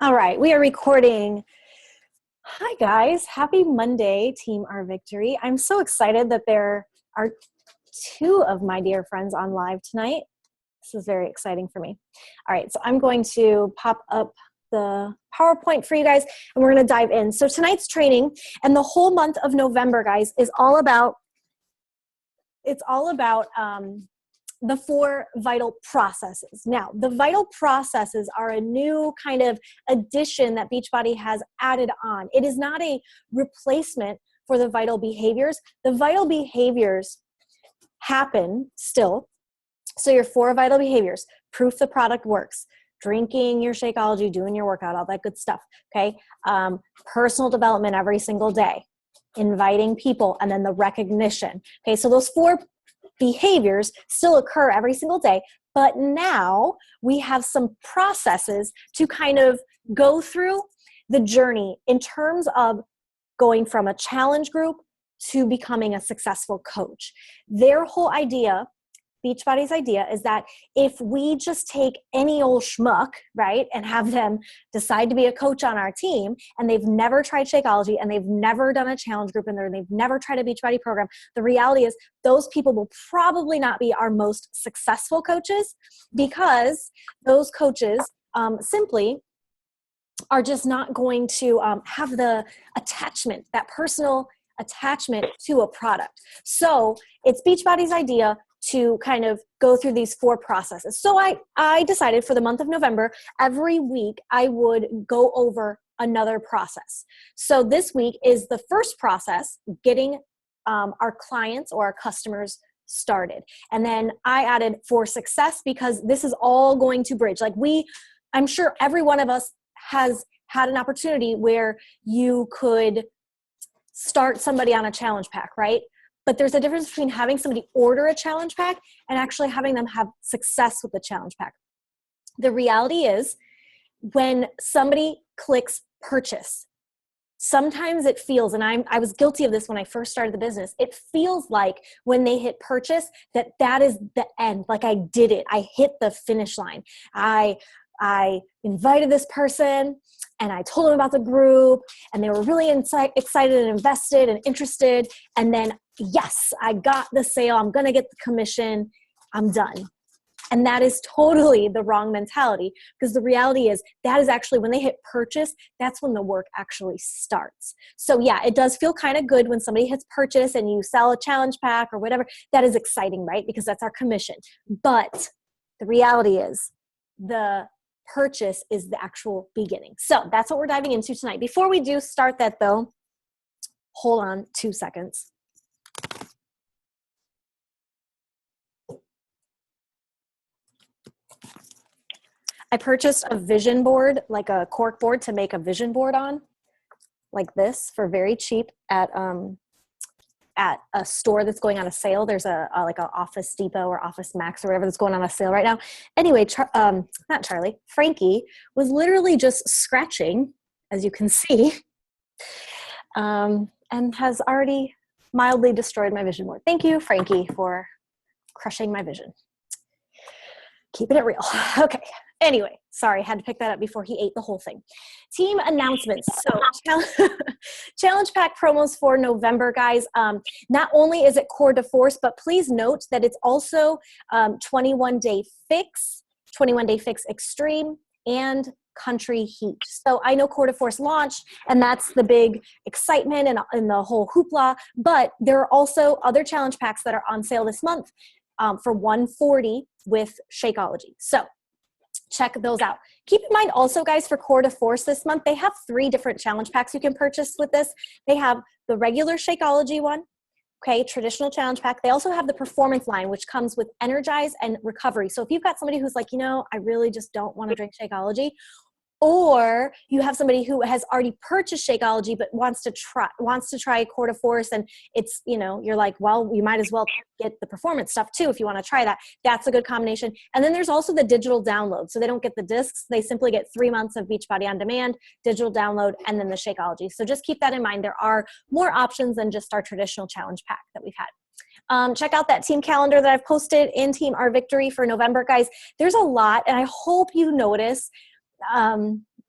All right, we are recording. Hi, guys. Happy Monday, Team Our Victory. I'm so excited that there are two of my dear friends on live tonight. This is very exciting for me. All right, so I'm going to pop up the PowerPoint for you guys, and we're going to dive in. So tonight's training and the whole month of November, guys, is all about, the four vital processes. Now, the vital processes are a new kind of addition that Beachbody has added on. It is not a replacement for the vital behaviors. The vital behaviors happen still. So your four vital behaviors: proof the product works, drinking your Shakeology, doing your workout, all that good stuff, okay? Personal development every single day, inviting people, and then the recognition. Okay, so those four behaviors still occur every single day, but now we have some processes to kind of go through the journey in terms of going from a challenge group to becoming a successful coach. Their whole idea, Beachbody's idea, is that if we just take any old schmuck, right, and have them decide to be a coach on our team, and they've never tried Shakeology, and they've never done a challenge group, and they've never tried a Beachbody program, the reality is those people will probably not be our most successful coaches, because those coaches simply are just not going to have the attachment, that personal attachment to a product. So it's Beachbody's idea to kind of go through these four processes. So I decided for the month of November, every week I would go over another process. So this week is the first process, getting our clients or our customers started. And then I added for success, because this is all going to bridge. I'm sure every one of us has had an opportunity where you could start somebody on a challenge pack, right? But there's a difference between having somebody order a challenge pack and actually having them have success with the challenge pack. The reality is, when somebody clicks purchase, sometimes it feels, and I was guilty of this when I first started the business, it feels like when they hit purchase that is the end. Like, I did it. I hit the finish line. I invited this person and I told them about the group, and they were really excited and invested and interested. And then, yes, I got the sale. I'm going to get the commission. I'm done. And that is totally the wrong mentality, because the reality is that is actually when they hit purchase, that's when the work actually starts. So yeah, it does feel kind of good when somebody hits purchase and you sell a challenge pack or whatever. That is exciting, right? Because that's our commission. But the reality is the purchase is the actual beginning. So that's what we're diving into tonight. Before we do start that though, hold on 2 seconds. I purchased a vision board, like a cork board to make a vision board on, like this, for very cheap at a store that's going on a sale. There's like a Office Depot or Office Max or whatever that's going on a sale right now. Anyway, Frankie was literally just scratching, as you can see, and has already mildly destroyed my vision board. Thank you, Frankie, for crushing my vision. Keeping it real. Okay. Anyway, sorry, had to pick that up before he ate the whole thing. Team announcements. So challenge pack promos for November, guys. Not only is it Core de Force, but please note that it's also 21 Day Fix, 21 Day Fix Extreme, and Country Heat. So I know Core de Force launched, and that's the big excitement and the whole hoopla, but there are also other challenge packs that are on sale this month for $140 with Shakeology. So check those out. Keep in mind also, guys, for Core de Force this month, they have 3 different challenge packs you can purchase with this. They have the regular Shakeology one, okay, traditional challenge pack. They also have the performance line, which comes with Energize and Recovery. So if you've got somebody who's like, I really just don't want to drink Shakeology, or you have somebody who has already purchased Shakeology but wants to try Core de Force, and it's, you're like, well, you might as well get the performance stuff too if you want to try that. That's a good combination. And then there's also the digital download. So they don't get the discs. They simply get 3 months of Beachbody On Demand, digital download, and then the Shakeology. So just keep that in mind. There are more options than just our traditional challenge pack that we've had. Check out that team calendar that I've posted in Team Our Victory for November, guys. There's a lot, and I hope you notice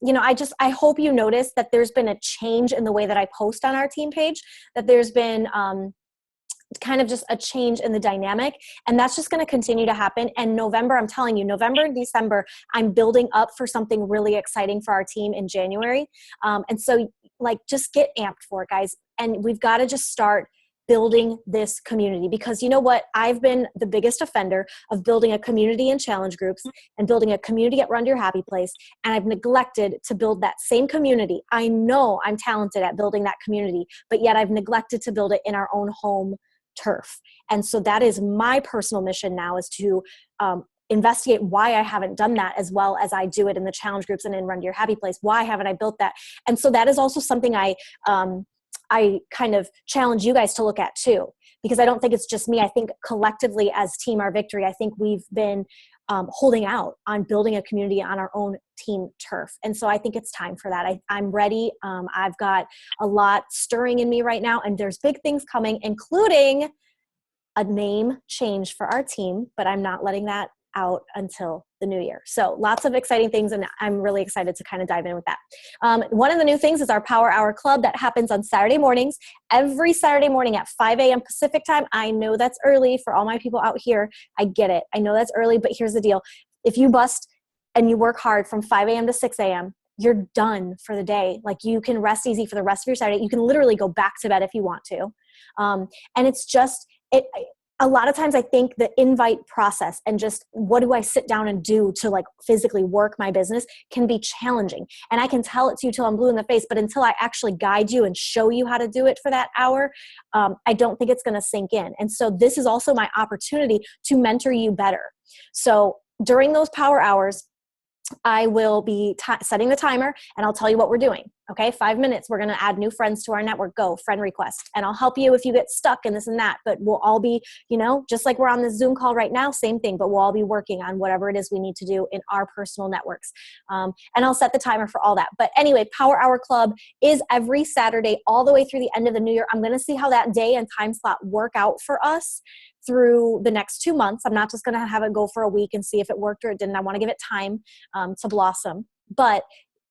I hope you notice that there's been a change in the way that I post on our team page, that there's been kind of just a change in the dynamic, and that's just going to continue to happen. And November, I'm telling you, November and December, I'm building up for something really exciting for our team in January. And so like, just get amped for it, guys. And we've got to just start building this community, because you know what? I've been the biggest offender of building a community in challenge groups and building a community at Run to Your Happy Place. And I've neglected to build that same community. I know I'm talented at building that community, but yet I've neglected to build it in our own home turf. And so that is my personal mission now, is to investigate why I haven't done that as well as I do it in the challenge groups and in Run to Your Happy Place. Why haven't I built that? And so that is also something I kind of challenge you guys to look at too, because I don't think it's just me. I think collectively as Team Our Victory, I think we've been holding out on building a community on our own team turf. And so I think it's time for that. I'm ready. I've got a lot stirring in me right now, and there's big things coming, including a name change for our team, but I'm not letting that out until the new year. So lots of exciting things, and I'm really excited to kind of dive in with that. One of the new things is our Power Hour Club that happens on Saturday mornings, every Saturday morning at 5 a.m. Pacific time. I know that's early for all my people out here. I get it. I know that's early, but here's the deal. If you bust and you work hard from 5 a.m. to 6 a.m., you're done for the day. Like, you can rest easy for the rest of your Saturday. You can literally go back to bed if you want to. And it's just, a lot of times I think the invite process and just what do I sit down and do to like physically work my business can be challenging. And I can tell it to you till I'm blue in the face, but until I actually guide you and show you how to do it for that hour, I don't think it's going to sink in. And so this is also my opportunity to mentor you better. So during those power hours, I will be setting the timer, and I'll tell you what we're doing. Okay, 5 minutes. We're going to add new friends to our network. Go, friend request. And I'll help you if you get stuck in this and that. But we'll all be, just like we're on this Zoom call right now, same thing, but we'll all be working on whatever it is we need to do in our personal networks. And I'll set the timer for all that. But anyway, Power Hour Club is every Saturday all the way through the end of the new year. I'm going to see how that day and time slot work out for us through the next 2 months. I'm not just going to have it go for a week and see if it worked or it didn't. I want to give it time to blossom. But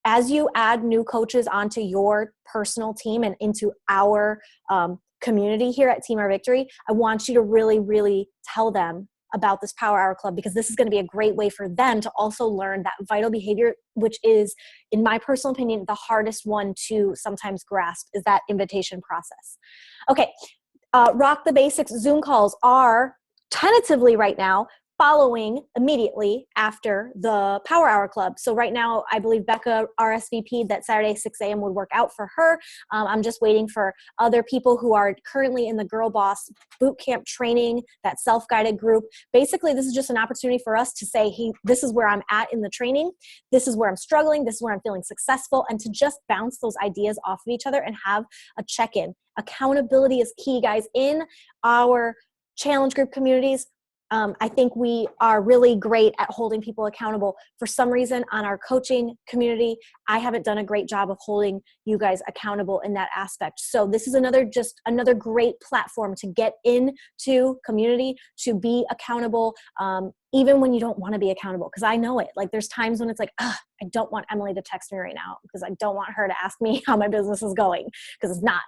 as you add new coaches onto your personal team and into our community here at Team Our Victory, I want you to really, really tell them about this Power Hour Club, because this is going to be a great way for them to also learn that vital behavior, which is, in my personal opinion, the hardest one to sometimes grasp, is that invitation process. Okay. Rock the Basics Zoom calls are tentatively right now following immediately after the Power Hour Club. So right now, I believe Becca RSVP'd that Saturday 6 a.m. would work out for her. I'm just waiting for other people who are currently in the Girl Boss Bootcamp training, that self-guided group. Basically, this is just an opportunity for us to say, hey, this is where I'm at in the training. This is where I'm struggling. This is where I'm feeling successful. And to just bounce those ideas off of each other and have a check-in. Accountability is key, guys. In our challenge group communities, I think we are really great at holding people accountable. For some reason, on our coaching community, I haven't done a great job of holding you guys accountable in that aspect. So this is another great platform to get into community, to be accountable, even when you don't want to be accountable. Because I know it. Like, there's times when it's like, I don't want Emily to text me right now because I don't want her to ask me how my business is going, because it's not.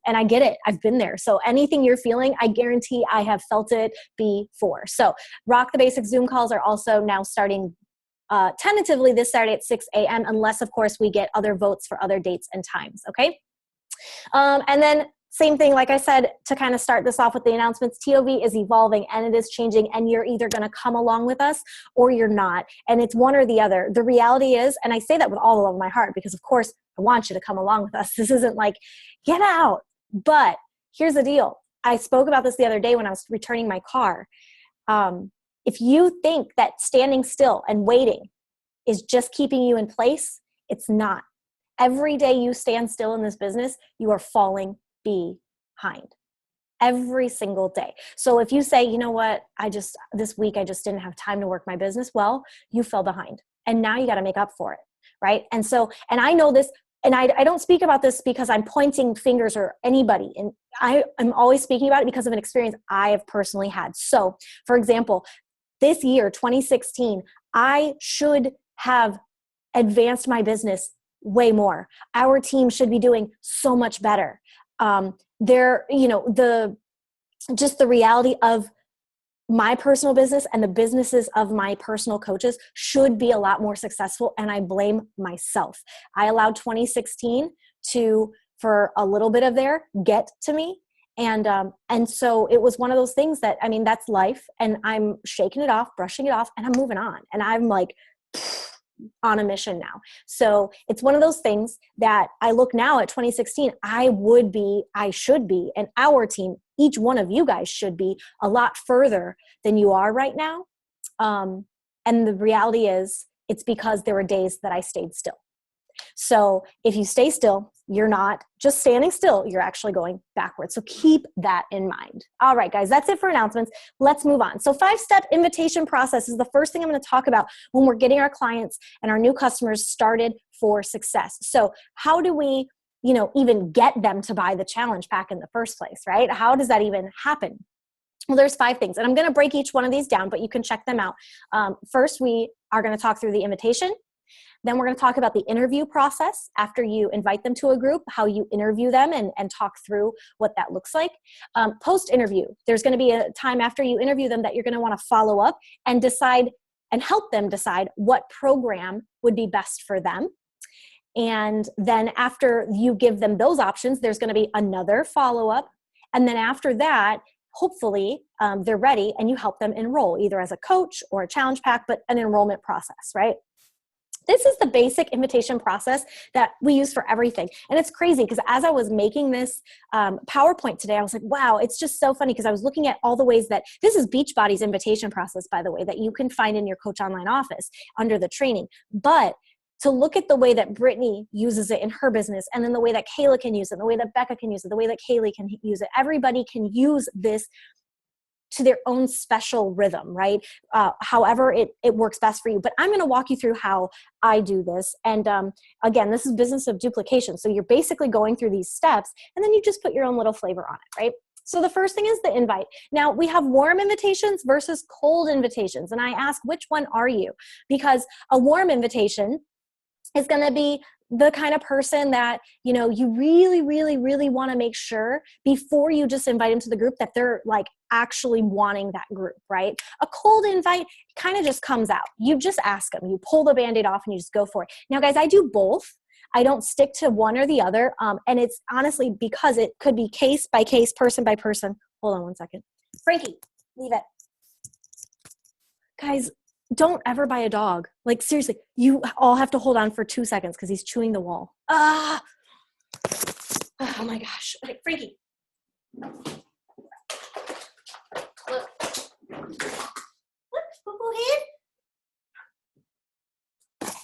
And I get it. I've been there. So anything you're feeling, I guarantee I have felt it before. So Rock the Basics Zoom calls are also now starting tentatively this Saturday at 6 a.m. unless, of course, we get other votes for other dates and times. Okay. And then same thing, like I said, to kind of start this off with the announcements, TOV is evolving and it is changing, and you're either going to come along with us or you're not. And it's one or the other. The reality is, and I say that with all the love of my heart, because of course I want you to come along with us. This isn't like, get out. But here's the deal. I spoke about this the other day when I was returning my car. If you think that standing still and waiting is just keeping you in place, it's not. Every day you stand still in this business, you are falling behind every single day. So if you say, you know what, this week I just didn't have time to work my business, well, you fell behind and now you got to make up for it. Right. And I know this, and I don't speak about this because I'm pointing fingers or anybody. And I'm always speaking about it because of an experience I have personally had. So for example, this year, 2016, I should have advanced my business way more. Our team should be doing so much better. Just the reality of my personal business and the businesses of my personal coaches should be a lot more successful. And I blame myself. I allowed 2016 to, for a little bit of there, get to me. And so it was one of those things that, I mean, that's life, and I'm shaking it off, brushing it off, and I'm moving on. And I'm like on a mission now. So it's one of those things that I look now at 2016, I should be, and our team, each one of you guys should be a lot further than you are right now. And the reality is, it's because there were days that I stayed still. So if you stay still, you're not just standing still, you're actually going backwards. So keep that in mind. All right, guys, that's it for announcements. Let's move on. So 5-step invitation process is the first thing I'm going to talk about when we're getting our clients and our new customers started for success. So how do we, even get them to buy the challenge pack in the first place, right? How does that even happen? Well, there's 5 things, and I'm going to break each one of these down, but you can check them out. First, we are going to talk through the invitation. Then we're going to talk about the interview process after you invite them to a group, how you interview them and talk through what that looks like. Post-interview, there's going to be a time after you interview them that you're going to want to follow up and decide and help them decide what program would be best for them. And then after you give them those options, there's going to be another follow-up. And then after that, hopefully they're ready and you help them enroll either as a coach or a challenge pack, but an enrollment process, right? This is the basic invitation process that we use for everything. And it's crazy because as I was making this PowerPoint today, I was like, wow, it's just so funny because I was looking at all the ways that this is Beachbody's invitation process, by the way, that you can find in your Coach Online office under the training. But to look at the way that Brittany uses it in her business, and then the way that Kayla can use it, the way that Becca can use it, the way that Kaylee can use it, everybody can use this to their own special rhythm, right? However it works best for you. But I'm going to walk you through how I do this. And again, this is business of duplication. So you're basically going through these steps, and then you just put your own little flavor on it, right? So the first thing is the invite. Now we have warm invitations versus cold invitations. And I ask, which one are you? Because a warm invitation is going to be the kind of person that, you really, really, really want to make sure before you just invite them to the group that they're like actually wanting that group, right? A cold invite kind of just comes out. You just ask them, you pull the Band-Aid off and you just go for it. Now, guys, I do both. I don't stick to one or the other. And it's honestly because it could be case by case, person by person. Hold on one second. Frankie, leave it. Guys, don't ever buy a dog. Like, seriously, you all have to hold on for 2 seconds because he's chewing the wall. Oh my gosh. Okay, Frankie. Look, Boo-Boo head.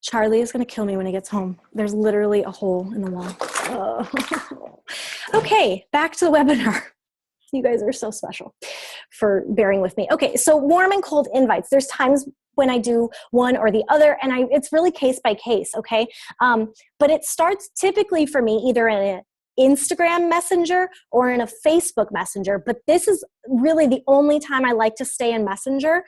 Charlie is going to kill me when he gets home. There's literally a hole in the wall. Oh. Okay, back to the webinar. You guys are so special for bearing with me. Okay, so warm and cold invites. There's times when I do one or the other, and it's really case by case, okay? But it starts typically for me either in an Instagram Messenger or in a Facebook Messenger, but this is really the only time I like to stay in Messenger.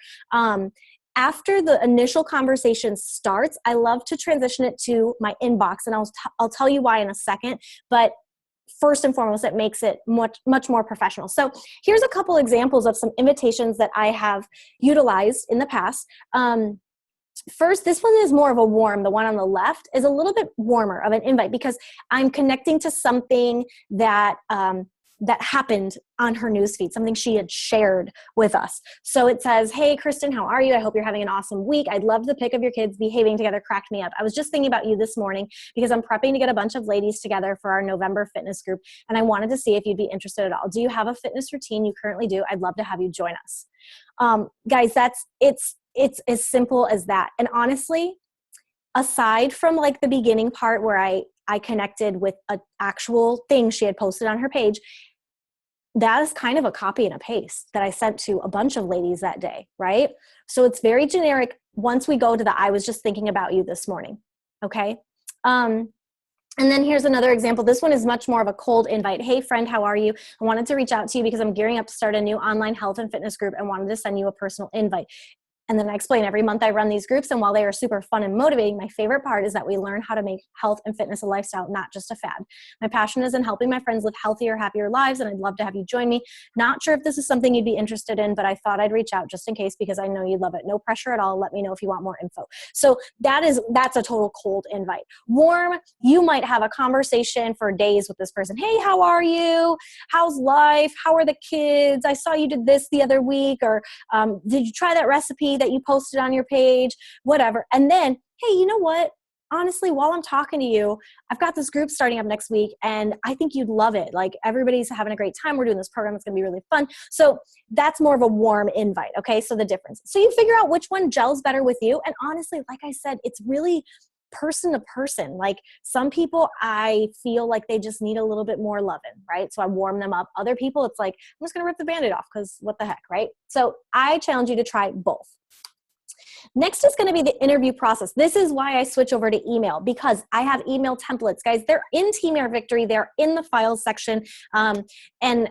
After the initial conversation starts, I love to transition it to my inbox, and I'll tell you why in a second, but first and foremost, it makes it much more professional. So here's a couple examples of some invitations that I have utilized in the past. First, this one is more of a warm. The one on the left is a little bit warmer of an invite because I'm connecting to something that that happened on her newsfeed, something she had shared with us. So it says, hey, Kristen, how are you? I hope you're having an awesome week. I'd love the pic of your kids behaving together. Cracked me up. I was just thinking about you this morning because I'm prepping to get a bunch of ladies together for our November fitness group. And I wanted to see if you'd be interested at all. Do you have a fitness routine? You currently do. I'd love to have you join us. Guys, it's as simple as that. And honestly, aside from like the beginning part where I connected with an actual thing she had posted on her page, that is kind of a copy and a paste that I sent to a bunch of ladies that day, right? So it's very generic once we go to the I was just thinking about you this morning, okay? And then here's another example. This one is much more of a cold invite. Hey, friend, how are you? I wanted to reach out to you because I'm gearing up to start a new online health and fitness group and wanted to send you a personal invite. And then I explain every month I run these groups, and while they are super fun and motivating, my favorite part is that we learn how to make health and fitness a lifestyle, not just a fad. My passion is in helping my friends live healthier, happier lives, and I'd love to have you join me. Not sure if this is something you'd be interested in, but I thought I'd reach out just in case because I know you'd love it. No pressure at all. Let me know if you want more info. So that's a total cold invite. Warm, you might have a conversation for days with this person. Hey, how are you? How's life? How are the kids? I saw you did this the other week, or did you try that recipe that you posted on your page? Whatever. And then, hey, you know what? Honestly, while I'm talking to you, I've got this group starting up next week and I think you'd love it. Like, everybody's having a great time. We're doing this program. It's going to be really fun. So that's more of a warm invite. Okay. So the difference. So you figure out which one gels better with you. And honestly, like I said, it's really person to person. Like, some people, I feel like they just need a little bit more loving, right? So I warm them up. Other people, it's like, I'm just going to rip the Band-Aid off because what the heck, right? So I challenge you to try both. Next is going to be the interview process. This is why I switch over to email, because I have email templates, guys. They're in Team Air Victory. They're in the files section. And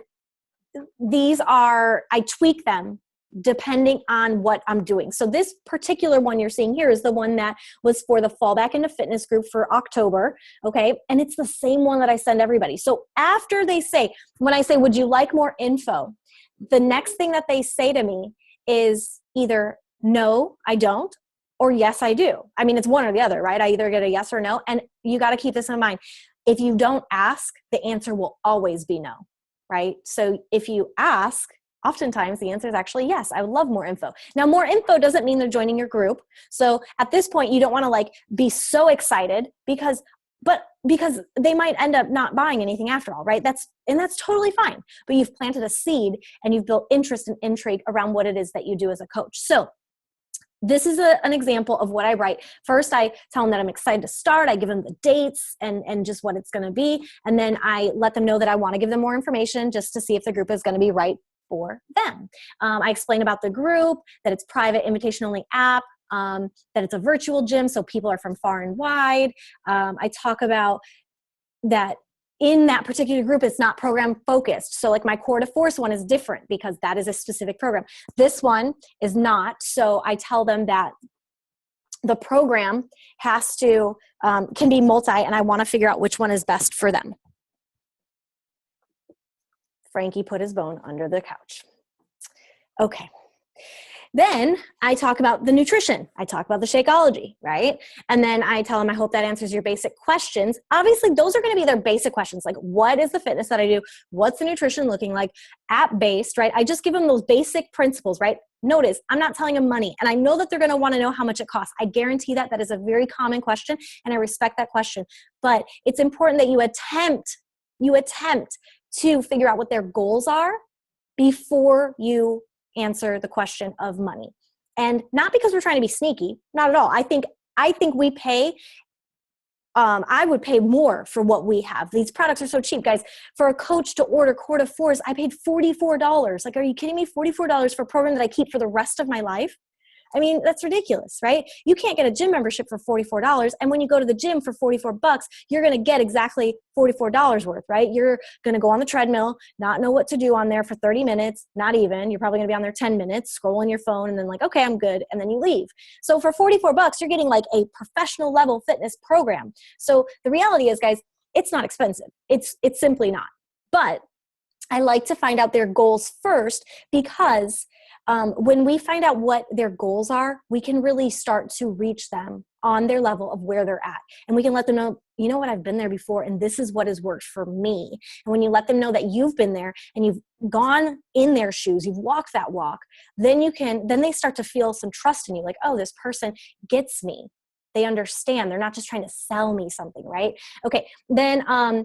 these are, I tweak them depending on what I'm doing. So this particular one you're seeing here is the one that was for the Fall Back into Fitness group for October. Okay. And it's the same one that I send everybody. So after they say, when I say, would you like more info? The next thing that they say to me is either, no, I don't, or yes, I do. I mean, it's one or the other, right? I either get a yes or no. And you got to keep this in mind. If you don't ask, the answer will always be no, right? So if you ask, oftentimes the answer is actually yes, I would love more info. Now, more info doesn't mean they're joining your group. So at this point, you don't want to like be so excited because they might end up not buying anything after all, right? That's totally fine. But you've planted a seed and you've built interest and intrigue around what it is that you do as a coach. So this is an example of what I write. First, I tell them that I'm excited to start. I give them the dates and just what it's going to be. And then I let them know that I want to give them more information just to see if the group is going to be right for them. I explain about the group, that it's private, invitation-only app, that it's a virtual gym, so people are from far and wide. I talk about that in that particular group, it's not program focused. So like my Core to Force one is different because that is a specific program. This one is not. So I tell them that the program has to, can be multi, and I want to figure out which one is best for them. Frankie put his bone under the couch. Okay. Then I talk about the nutrition. I talk about the Shakeology, right? And then I tell them, I hope that answers your basic questions. Obviously, those are going to be their basic questions. Like, what is the fitness that I do? What's the nutrition looking like? App-based, right? I just give them those basic principles, right? Notice, I'm not telling them money. And I know that they're going to want to know how much it costs. I guarantee that is a very common question, and I respect that question. But it's important that you attempt to figure out what their goals are before you answer the question of money. And not because we're trying to be sneaky, not at all. I think we pay, I would pay more for what we have. These products are so cheap, guys. For a coach to order Core to Force, I paid $44. Like, are you kidding me? $44 for a program that I keep for the rest of my life? I mean, that's ridiculous, right? You can't get a gym membership for $44. And when you go to the gym for $44, you're going to get exactly $44 worth, right? You're going to go on the treadmill, not know what to do on there for 30 minutes, not even. You're probably going to be on there 10 minutes, scrolling your phone, and then like, okay, I'm good. And then you leave. So for $44, you're getting like a professional level fitness program. So the reality is, guys, it's not expensive. It's simply not. But I like to find out their goals first, because when we find out what their goals are, we can really start to reach them on their level of where they're at. And we can let them know, you know what, I've been there before, and this is what has worked for me. And when you let them know that you've been there and you've gone in their shoes, you've walked that walk, then they start to feel some trust in you. Like, oh, this person gets me. They understand. They're not just trying to sell me something, right? Okay. Then,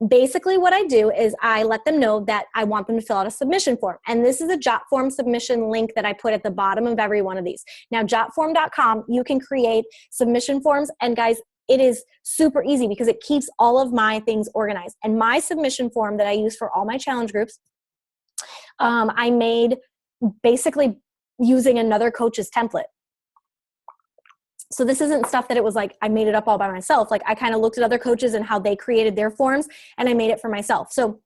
basically what I do is I let them know that I want them to fill out a submission form. And this is a JotForm submission link that I put at the bottom of every one of these. Now, jotform.com, you can create submission forms. And guys, it is super easy because it keeps all of my things organized. And my submission form that I use for all my challenge groups, I made basically using another coach's template. So this isn't stuff that it was like I made it up all by myself. Like, I kind of looked at other coaches and how they created their forms, and I made it for myself. So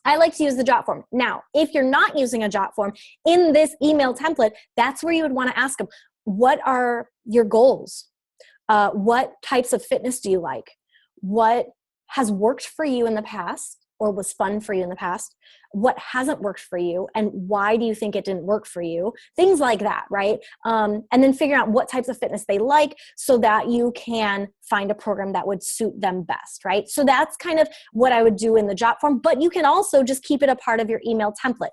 I like to use the jot form. Now, if you're not using a jot form in this email template, that's where you would want to ask them, what are your goals? What types of fitness do you like? What has worked for you in the past or was fun for you in the past? What hasn't worked for you and why do you think it didn't work for you? Things like that, right? And then figure out what types of fitness they like so that you can find a program that would suit them best, right? So that's kind of what I would do in the jot form, but you can also just keep it a part of your email template.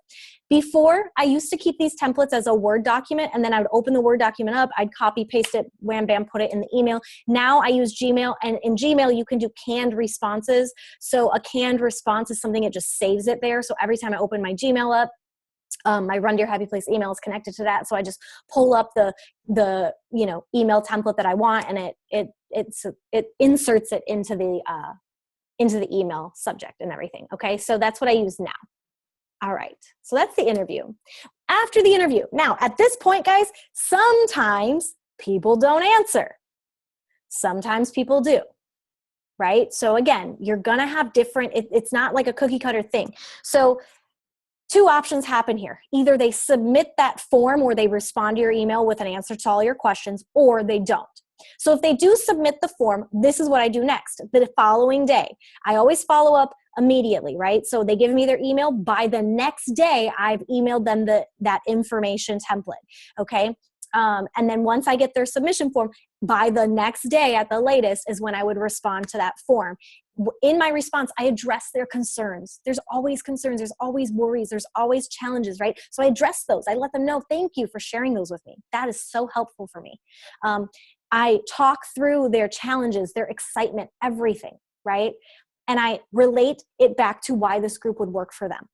Before, I used to keep these templates as a Word document, and then I would open the Word document up, I'd copy, paste it, wham, bam, put it in the email. Now I use Gmail, and in Gmail, you can do canned responses. So a canned response is something that just saves it there. So every time I open my Gmail up, my Run to Your Happy Place email is connected to that. So I just pull up the email template that I want, and it inserts it into the email subject and everything. Okay, so that's what I use now. All right, so that's the interview. After the interview, now at this point, guys, sometimes people don't answer. Sometimes people do, right? So again, you're gonna have different, it's not like a cookie cutter thing. So two options happen here. Either they submit that form or they respond to your email with an answer to all your questions, or they don't. So if they do submit the form, this is what I do next. The following day, I always follow up immediately, right? So they give me their email. By the next day, I've emailed them that information template, okay? And then once I get their submission form, by the next day at the latest is when I would respond to that form. In my response, I address their concerns. There's always concerns. There's always worries. There's always challenges, right? So I address those. I let them know, thank you for sharing those with me. That is so helpful for me. I talk through their challenges, their excitement, everything, right? And I relate it back to why this group would work for them.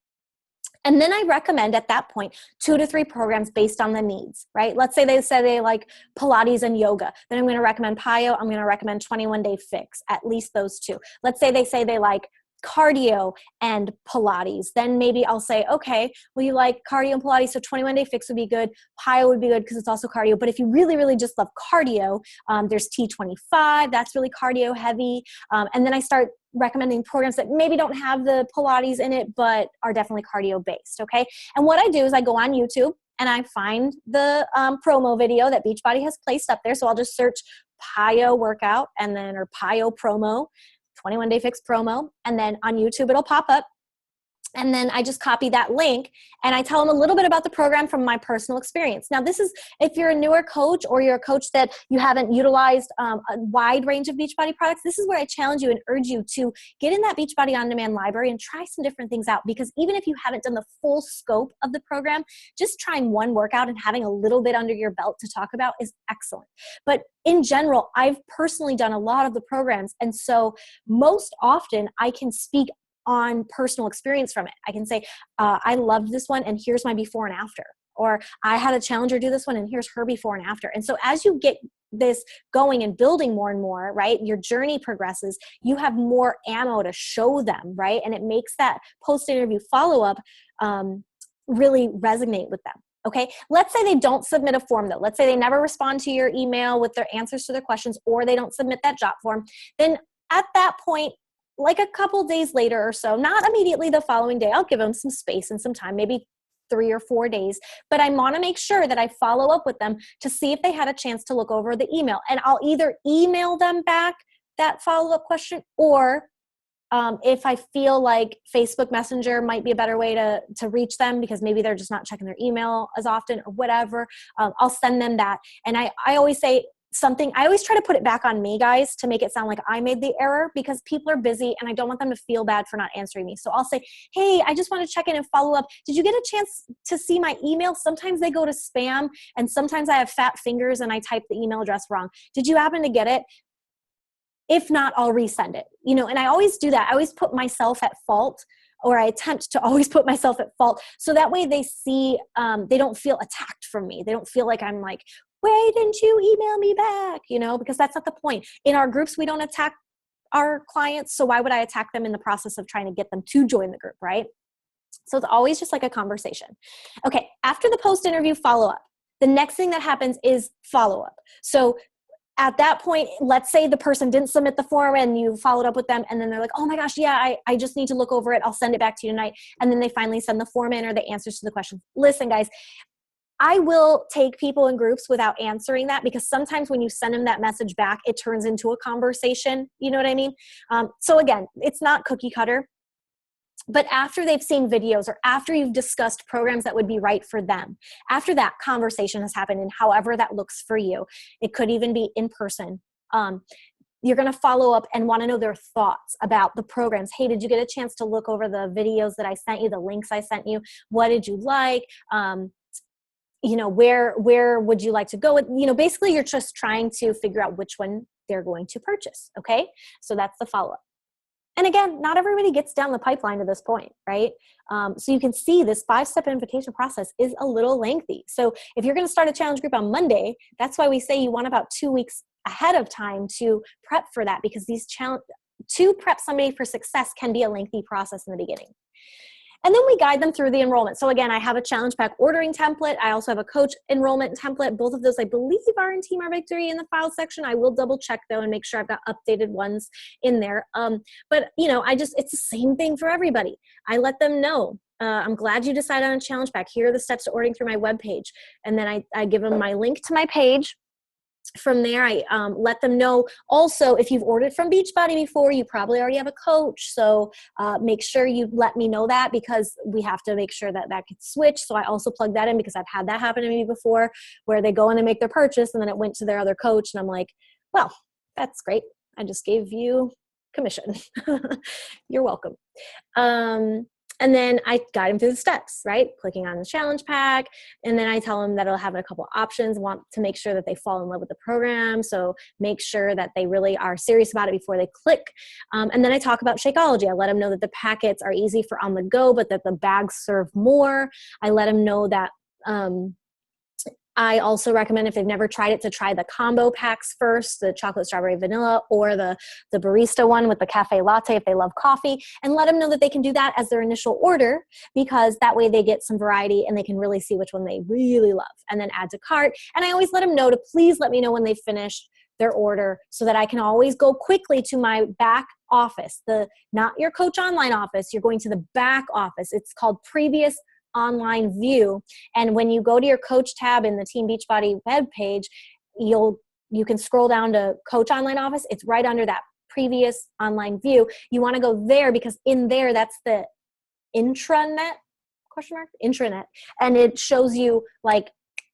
And then I recommend at that point 2 to 3 programs based on the needs, right? Let's say they like Pilates and yoga. Then I'm going to recommend PiYo. I'm going to recommend 21 Day Fix, at least those 2. Let's say they like cardio and Pilates. Then maybe I'll say, okay, well, you like cardio and Pilates, so 21 Day Fix would be good. PiYo would be good because it's also cardio. But if you really, really just love cardio, there's T25. That's really cardio heavy. And then I start recommending programs that maybe don't have the Pilates in it, but are definitely cardio based, okay? And what I do is I go on YouTube and I find the promo video that Beachbody has placed up there. So I'll just search PiYo workout or PiYo promo, 21 Day Fix promo, and then on YouTube it'll pop up. And then I just copy that link and I tell them a little bit about the program from my personal experience. Now, this is if you're a newer coach or you're a coach that you haven't utilized a wide range of Beachbody products, this is where I challenge you and urge you to get in that Beachbody On Demand library and try some different things out. Because even if you haven't done the full scope of the program, just trying one workout and having a little bit under your belt to talk about is excellent. But in general, I've personally done a lot of the programs. And so most often I can speak on personal experience from it. I can say, I loved this one and here's my before and after. Or I had a challenger do this one and here's her before and after. And so as you get this going and building more and more, right, your journey progresses, you have more ammo to show them, right? And it makes that post-interview follow-up really resonate with them. Okay, let's say they don't submit a form though. Let's say they never respond to your email with their answers to their questions, or they don't submit that jot form. Then at that point, like a couple days later or so, not immediately the following day, I'll give them some space and some time, maybe 3 or 4 days, but I want to make sure that I follow up with them to see if they had a chance to look over the email. And I'll either email them back that follow-up question, or if I feel like Facebook Messenger might be a better way to reach them because maybe they're just not checking their email as often or whatever, I'll send them that. And I always say, I always try to put it back on me, guys, to make it sound like I made the error because people are busy and I don't want them to feel bad for not answering me. So I'll say, hey, I just want to check in and follow up. Did you get a chance to see my email? Sometimes they go to spam and sometimes I have fat fingers and I type the email address wrong. Did you happen to get it? If not, I'll resend it. And I always do that. I always put myself at fault, or I attempt to always put myself at fault. So that way they see, they don't feel attacked from me. They don't feel like I'm like, why didn't you email me back? Because that's not the point. In our groups, we don't attack our clients. So why would I attack them in the process of trying to get them to join the group, right? So it's always just like a conversation. Okay, after the post-interview follow-up, the next thing that happens is follow-up. So at that point, let's say the person didn't submit the form and you followed up with them and then they're like, oh my gosh, yeah, I just need to look over it. I'll send it back to you tonight. And then they finally send the form in or the answers to the questions. Listen, guys, I will take people in groups without answering that, because sometimes when you send them that message back, it turns into a conversation. You know what I mean? So again, it's not cookie cutter. But after they've seen videos or after you've discussed programs that would be right for them, after that conversation has happened, and however that looks for you, it could even be in person. You're going to follow up and want to know their thoughts about the programs. Hey, did you get a chance to look over the videos that I sent you, the links I sent you? What did you like? Where would you like to go with? Basically you're just trying to figure out which one they're going to purchase. Okay. So that's the follow-up. And again, not everybody gets down the pipeline to this point, right? So you can see this 5-step invitation process is a little lengthy. So if you're going to start a challenge group on Monday, that's why we say you want about 2 weeks ahead of time to prep for that, because to prep somebody for success can be a lengthy process in the beginning. And then we guide them through the enrollment. So again, I have a challenge pack ordering template. I also have a coach enrollment template. Both of those, I believe, are in Team Our Victory in the file section. I will double check though and make sure I've got updated ones in there. But it's the same thing for everybody. I let them know. I'm glad you decided on a challenge pack. Here are the steps to ordering through my webpage. And then I give them my link to my page. From there, I let them know also, if you've ordered from Beachbody before, you probably already have a coach. So make sure you let me know that, because we have to make sure that gets switched. So I also plug that in, because I've had that happen to me before, where they go in and make their purchase and then it went to their other coach. And I'm like, well, that's great. I just gave you commission. You're welcome. And then I guide them through the steps, right? Clicking on the challenge pack. And then I tell them that it'll have a couple options, want to make sure that they fall in love with the program. So make sure that they really are serious about it before they click. And then I talk about Shakeology. I let them know that the packets are easy for on the go, but that the bags serve more. I let them know that, I also recommend, if they've never tried it, to try the combo packs first, the chocolate, strawberry, vanilla, or the barista one with the cafe latte if they love coffee, and let them know that they can do that as their initial order, because that way they get some variety and they can really see which one they really love, and then add to cart. And I always let them know to please let me know when they've finished their order, so that I can always go quickly to my back office, not your Coach Online office. You're going to the back office. It's called Previous Online View. And when you go to your coach tab in the Team Beachbody webpage, you can scroll down to Coach Online Office. It's right under that Previous Online View. You want to go there, because in there, that's the intranet, intranet. And it shows you, like,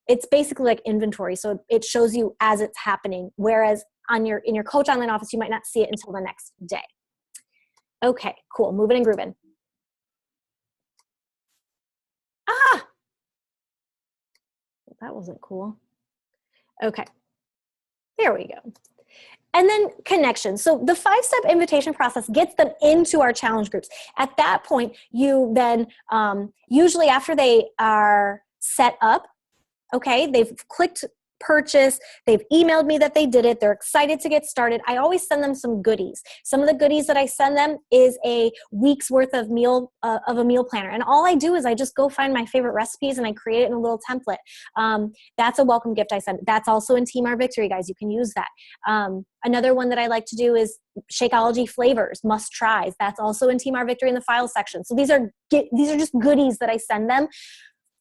it's basically like inventory. So it shows you as it's happening. Whereas in your Coach Online Office, you might not see it until the next day. Okay, cool. Moving and grooving. That wasn't cool. Okay, there we go. And then connection. So the 5-step invitation process gets them into our challenge groups. At that point, you then, usually after they are set up, okay, they've clicked purchase, they've emailed me that they did it, they're excited to get started, I always send them some goodies. Some of the goodies that I send them is a week's worth of a meal planner. And all I do is I just go find my favorite recipes and I create it in a little template. That's a welcome gift I send. That's also in Team Our Victory, guys. You can use that. Another one that I like to do is Shakeology flavors, must tries. That's also in Team Our Victory in the file section. So these are just goodies that I send them.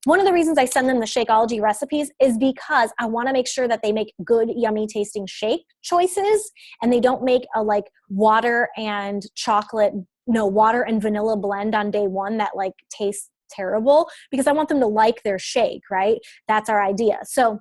One of the reasons I send them the Shakeology recipes is because I want to make sure that they make good, yummy tasting shake choices, and they don't make a water and vanilla blend on day one that tastes terrible, because I want them to like their shake, right? That's our idea. So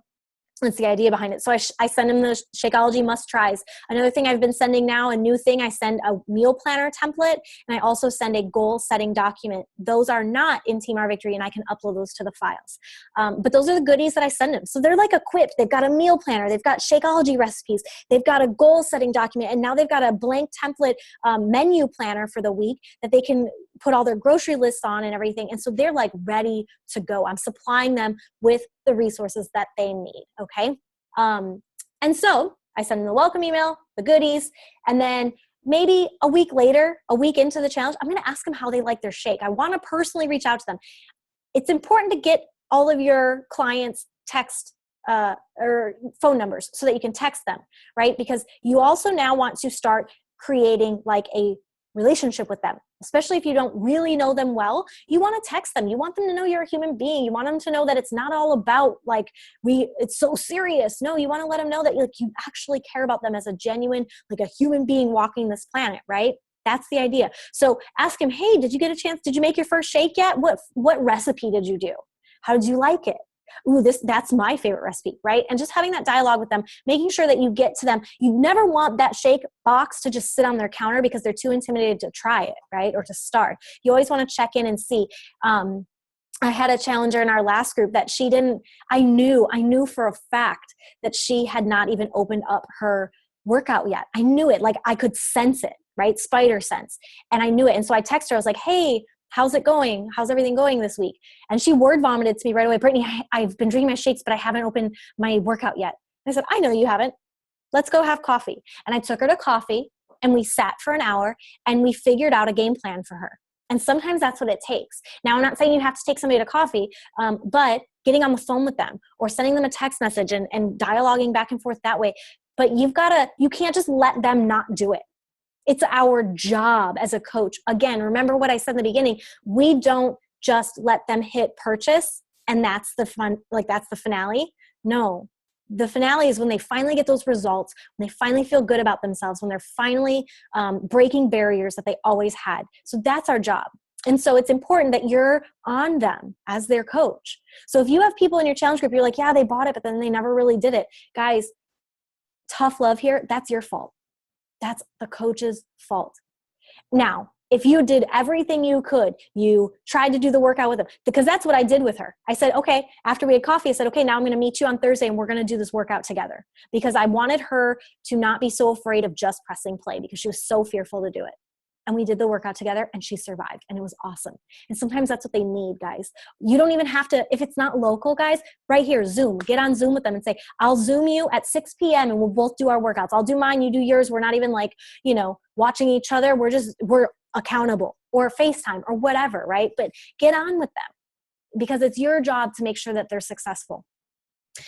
that's the idea behind it. So I send them the Shakeology must tries. Another thing I've been sending now, a new thing, I send a meal planner template, and I also send a goal setting document. Those are not in Team Our Victory, and I can upload those to the files. But those are the goodies that I send them. So they're equipped. They've got a meal planner. They've got Shakeology recipes. They've got a goal setting document, and now they've got a blank template menu planner for the week that they can put all their grocery lists on and everything. And so they're ready to go. I'm supplying them with the resources that they need. Okay. And so I send them the welcome email, the goodies, and then maybe a week later, a week into the challenge, I'm going to ask them how they like their shake. I want to personally reach out to them. It's important to get all of your clients' text or phone numbers so that you can text them, right? Because you also now want to start creating like a relationship with them, especially if you don't really know them well. You want to text them. You want them to know you're a human being. You want them to know that it's not all about like it's so serious. No, you want to let them know that like you actually care about them as a genuine, like a human being walking this planet, right? That's the idea. So ask him, hey, did you get a chance? Did you make your first shake yet? What recipe did you do? How did you like it? Ooh, that's my favorite recipe, right? And just having that dialogue with them, making sure that you get to them. You never want that shake box to just sit on their counter because they're too intimidated to try it, right? Or to start. You always want to check in and see. I had a challenger in our last group that I knew for a fact that she had not even opened up her workout yet. I knew it. Like I could sense it, right? Spider sense. And I knew it. And so I texted her, I was like, hey, how's it going? How's everything going this week? And she word vomited to me right away. Brittany, I've been drinking my shakes, but I haven't opened my workout yet. And I said, I know you haven't. Let's go have coffee. And I took her to coffee and we sat for an hour and we figured out a game plan for her. And sometimes that's what it takes. Now, I'm not saying you have to take somebody to coffee, but getting on the phone with them or sending them a text message and dialoguing back and forth that way. But you can't just let them not do it. It's our job as a coach. Again, remember what I said in the beginning. We don't just let them hit purchase and that's the fun, like that's the finale. No, the finale is when they finally get those results, when they finally feel good about themselves, when they're finally breaking barriers that they always had. So that's our job. And so it's important that you're on them as their coach. So if you have people in your challenge group, you're like, yeah, they bought it, but then they never really did it. Guys, tough love here. That's your fault. That's the coach's fault. Now, if you did everything you could, you tried to do the workout with them, because that's what I did with her. I said, okay, after we had coffee, I said, okay, now I'm going to meet you on Thursday and we're going to do this workout together, because I wanted her to not be so afraid of just pressing play because she was so fearful to do it. And we did the workout together and she survived and it was awesome. And sometimes that's what they need, guys. You don't even have to, if it's not local, guys, right here, Zoom, get on Zoom with them and say, I'll Zoom you at 6 p.m. and we'll both do our workouts. I'll do mine, you do yours. We're not even like, watching each other. We're accountable, or FaceTime or whatever, right? But get on with them because it's your job to make sure that they're successful.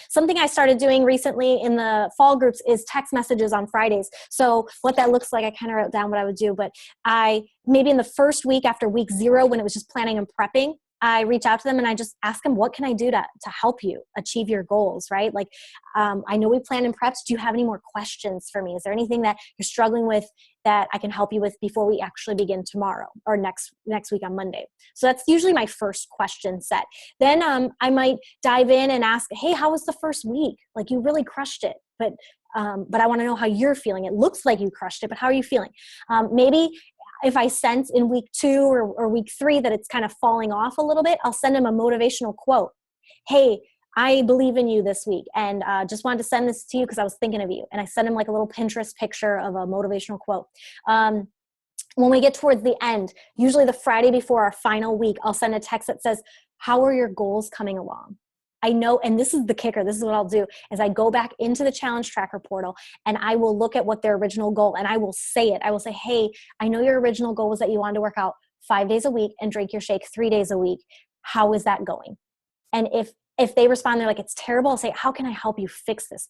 Something I started doing recently in the fall groups is text messages on Fridays. So what that looks like, I kind of wrote down what I would do, but maybe in the first week after week 0, when it was just planning and prepping, I reach out to them and I just ask them, what can I do to help you achieve your goals, right? Like, I know we planned and prepped. Do you have any more questions for me? Is there anything that you're struggling with that I can help you with before we actually begin tomorrow or next week on Monday? So that's usually my first question set. Then I might dive in and ask, hey, how was the first week? Like, you really crushed it, but I want to know how you're feeling. It looks like you crushed it, but how are you feeling? Maybe if I sense in week 2 or week 3 that it's kind of falling off a little bit, I'll send them a motivational quote. Hey, I believe in you this week, and just wanted to send this to you because I was thinking of you. And I send them like a little Pinterest picture of a motivational quote. When we get towards the end, usually the Friday before our final week, I'll send a text that says, how are your goals coming along? I know, and this is the kicker, this is what I'll do, is I go back into the challenge tracker portal and I will look at what their original goal, and I will say it. I will say, hey, I know your original goal was that you wanted to work out 5 days a week and drink your shake 3 days a week. How is that going? And if they respond, they're like, it's terrible, I'll say, how can I help you fix this?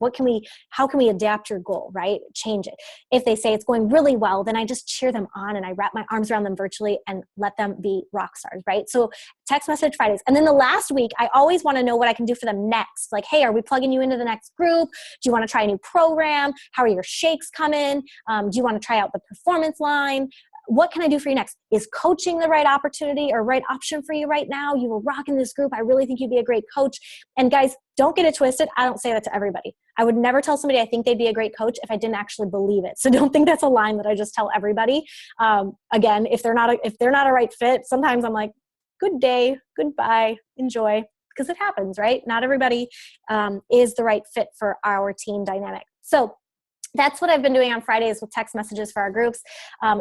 How can we adapt your goal, right? Change it. If they say it's going really well, then I just cheer them on and I wrap my arms around them virtually and let them be rock stars, right? So text message Fridays. And then the last week, I always want to know what I can do for them next. Like, hey, are we plugging you into the next group? Do you want to try a new program? How are your shakes coming? Do you want to try out the performance line? What can I do for you next? Is coaching the right opportunity or right option for you right now? You were rocking this group. I really think you'd be a great coach. And guys, don't get it twisted. I don't say that to everybody. I would never tell somebody I think they'd be a great coach if I didn't actually believe it. So don't think that's a line that I just tell everybody. Again, if they're not a right fit, sometimes I'm like, good day, goodbye, enjoy, because it happens, right? Not everybody is the right fit for our team dynamic. So that's what I've been doing on Fridays with text messages for our groups,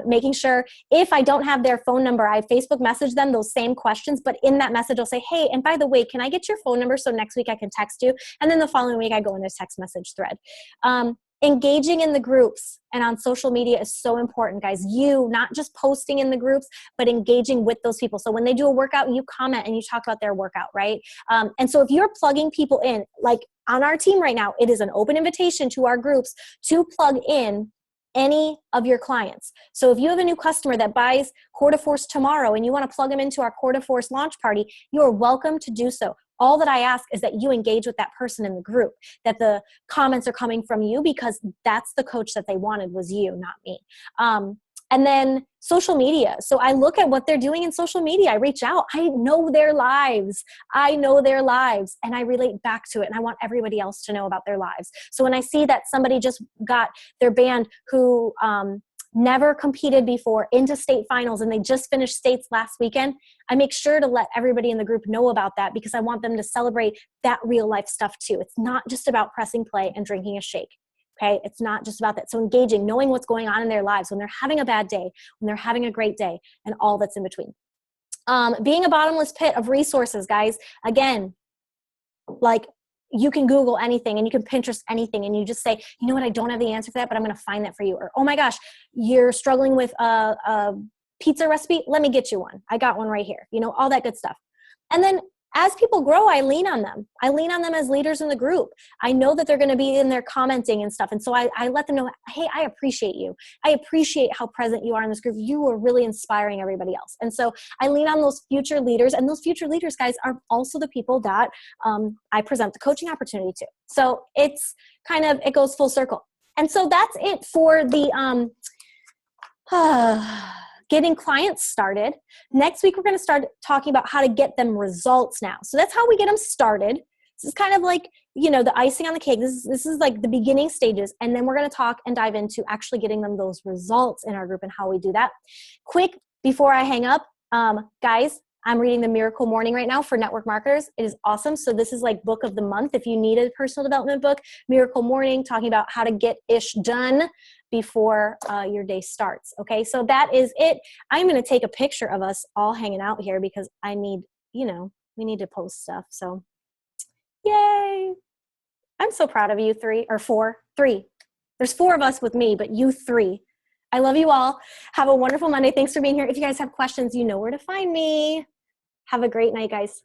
making sure if I don't have their phone number, I Facebook message them those same questions, but in that message, I'll say, hey, and by the way, can I get your phone number so next week I can text you? And then the following week, I go into a text message thread. Engaging in the groups and on social media is so important, guys. You not just posting in the groups, but engaging with those people. So when they do a workout, you comment and you talk about their workout, right? And so if you're plugging people in, like on our team right now, it is an open invitation to our groups to plug in any of your clients. So if you have a new customer that buys Core de Force tomorrow and you want to plug them into our Core de Force launch party, you are welcome to do so. All that I ask is that you engage with that person in the group, that the comments are coming from you, because that's the coach that they wanted, was you, not me. And then social media. So I look at what they're doing in social media. I reach out. I know their lives. And I relate back to it. And I want everybody else to know about their lives. So when I see that somebody just got their band who never competed before into state finals and they just finished states last weekend, I make sure to let everybody in the group know about that, because I want them to celebrate that real life stuff too. It's not just about pressing play and drinking a shake. Okay, it's not just about that. So engaging, knowing what's going on in their lives when they're having a bad day, when they're having a great day, and all that's in between. Being a bottomless pit of resources, guys. Again, like, you can Google anything and you can Pinterest anything, and you just say, you know what, I don't have the answer for that, but I'm going to find that for you. Or, oh my gosh, you're struggling with a pizza recipe. Let me get you one. I got one right here. You know, all that good stuff. And then as people grow, I lean on them. I lean on them as leaders in the group. I know that they're going to be in there commenting and stuff. And so I let them know, hey, I appreciate you. I appreciate how present you are in this group. You are really inspiring everybody else. And so I lean on those future leaders. And those future leaders, guys, are also the people that I present the coaching opportunity to. So it's kind of, it goes full circle. And so that's it for the getting clients started. Next week, we're going to start talking about how to get them results now. So that's how we get them started. This is kind of like, you know, the icing on the cake. This is like the beginning stages. And then we're going to talk and dive into actually getting them those results in our group and how we do that. Quick, before I hang up, guys, I'm reading The Miracle Morning right now for network marketers. It is awesome. So this is like book of the month. If you need a personal development book, Miracle Morning, talking about how to get ish done before your day starts. Okay, so that is it. I'm going to take a picture of us all hanging out here because I need, you know, we need to post stuff. So yay. I'm so proud of you three. There's 4 of us with me, but you 3. I love you all. Have a wonderful Monday. Thanks for being here. If you guys have questions, you know where to find me. Have a great night, guys.